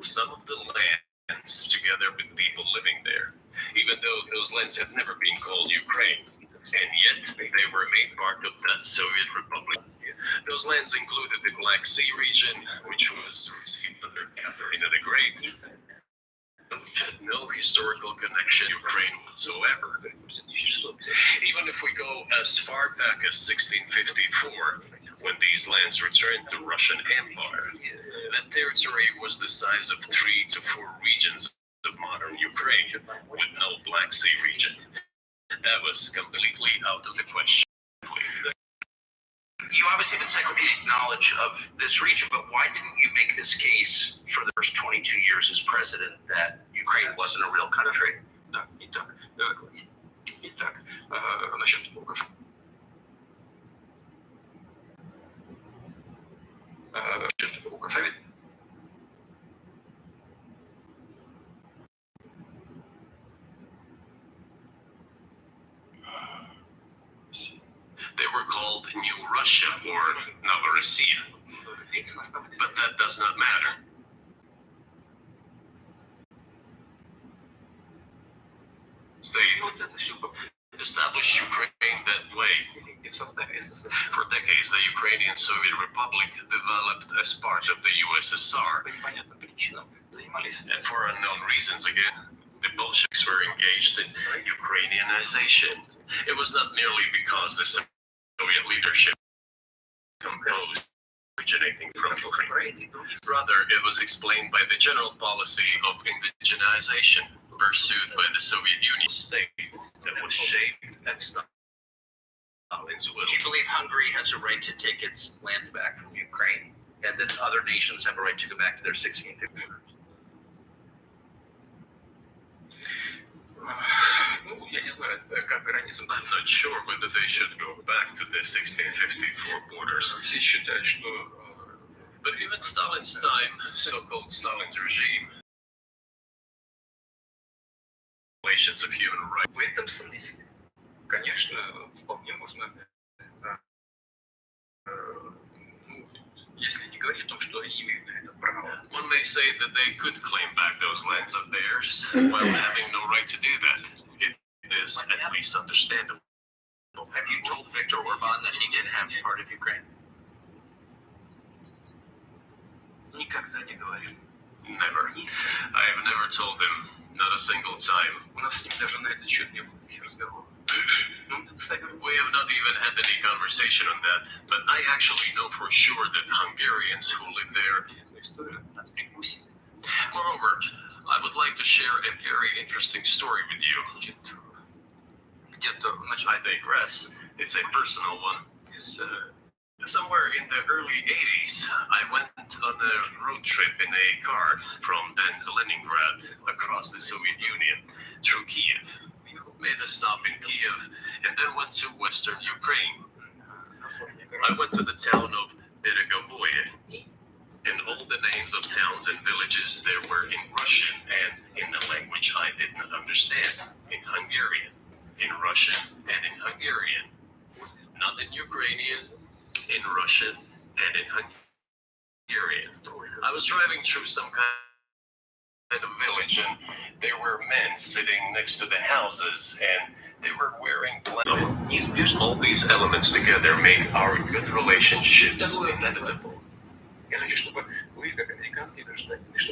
some of the lands together with people living there, even though those lands had never been called Ukraine, and yet they were made part of that Soviet Republic. Those lands included the Black Sea region, which was received under Catherine the Great, which had no historical connection to Ukraine whatsoever. Even if we go as far back as 1654, when these lands returned to Russian Empire, that territory was the size of 3 to 4 regions of modern Ukraine, with no Black Sea region. That was completely out of the question. You obviously have encyclopedic knowledge of this region, but why didn't you make this case for the first 22 years as president that Ukraine wasn't a real country? Да, итак, насчет Лукашенко. Лукашенко. They were called New Russia or Novorossiya, but that does not matter. State established Ukraine that way. For decades, the Ukrainian Soviet Republic developed as part of the USSR, and for unknown reasons again, the Bolsheviks were engaged in Ukrainianization. It was not merely because the Soviet leadership composed originating from Ukraine. Rather, it was explained by the general policy of indigenization pursued by the Soviet Union state that was shaped at Stalin's will. Do you believe Hungary has a right to take its land back from Ukraine, and that other nations have a right to go back to their 1650 borders? I'm not sure whether they should go back to the 1654 borders. But even Stalin's time, so-called Stalin's regime, violations of human rights. В этом смысле, конечно, вполне можно, если не говорить о том, что они имеют на это право. One may say that they could claim back those lands of theirs while having no right to do that. It is at least understandable. Have you told Viktor Orban that he didn't have part of Ukraine? Никогда не говорил. Never. I have never told him, not a single time. У нас с ним даже на этот счет не было разговора. We have not even had any conversation on that, but I actually know for sure that Hungarians who live there. Moreover, I would like to share a very interesting story with you. I digress. It's a personal one. Somewhere in the early 80s, I went on a road trip in a car from then Leningrad across the Soviet Union through Kiev. Made a stop in Kiev and then went to western Ukraine. I went to the town of Prerecorded, and all the names of towns and villages there were in Russian and in a language I did not understand, in Hungarian, in Russian and in Hungarian, not in Ukrainian, in Russian and in Hungarian. I was driving through some kind of village, and there were men sitting next to the houses, and they were wearing black. All these elements together make our good relationships inevitable.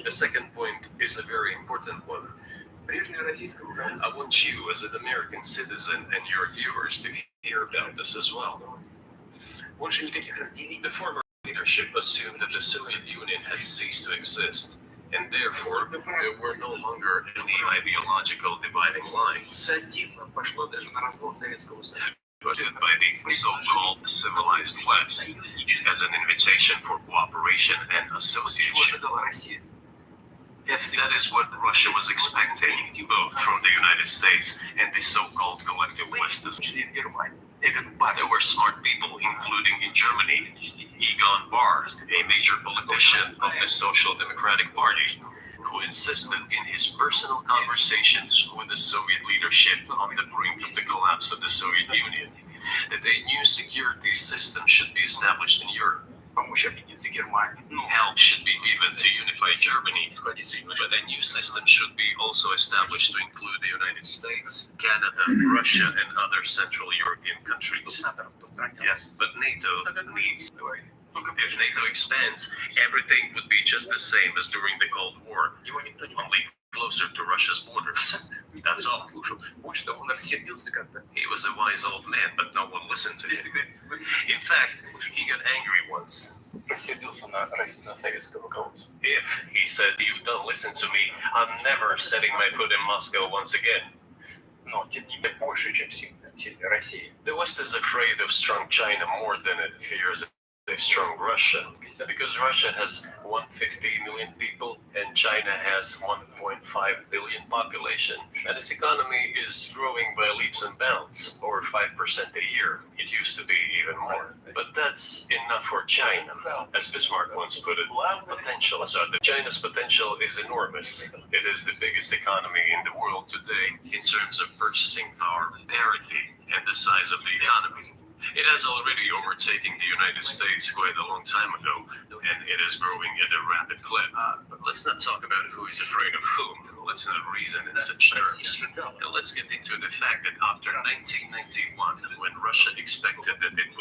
The second point is a very important one. I want you, as an American citizen, and your viewers to hear about this as well. The former leadership assumed that the Soviet Union had ceased to exist, and therefore there were no longer any ideological dividing lines. By the so-called civilized West as an invitation for cooperation and association. That is what Russia was expecting, both from the United States and the so-called collective West. There were smart people, including in Germany, Egon Bahr, a major politician of the Social Democratic Party, who insisted in his personal conversations with the Soviet leadership on the brink of the collapse of the Soviet Union that a new security system should be established in Europe. помощь объединиться Германии. Ну, Help should be given to unify Germany, but a new system should be also established to include the United States, Canada, Russia, and other Central European countries. НАТО распространяется. Yes, but NATO needs. If NATO expands, everything would be just the same as during the Cold War, Его никто не only closer to Russia's borders. That's all. слушал. Вот что он рассердился как-то. He was a wise old man, but no one listened to Если him. говорит, In fact, he got angry once. рассердился на советское руководство. If, he said, you don't listen to me, I'm never setting my foot in Moscow once again. Но тем не менее больше, чем сильная Россия. The West is afraid of strong China more than it fears a strong Russia, because Russia has 150 million people and China has 1.5 billion population, and its economy is growing by leaps and bounds, over 5% a year. It used to be even more. But that's enough for China. As Bismarck once put it, potentials are China's potential is enormous. It is the biggest economy in the world today in terms of purchasing power, parity, and the size of the economy. It has already overtaken the United States quite a long time ago, and it is growing at a rapid clip. But let's not talk about who is afraid of whom. Let's not reason in such terms. Now let's get into the fact that after 1991, when Russia expected that it would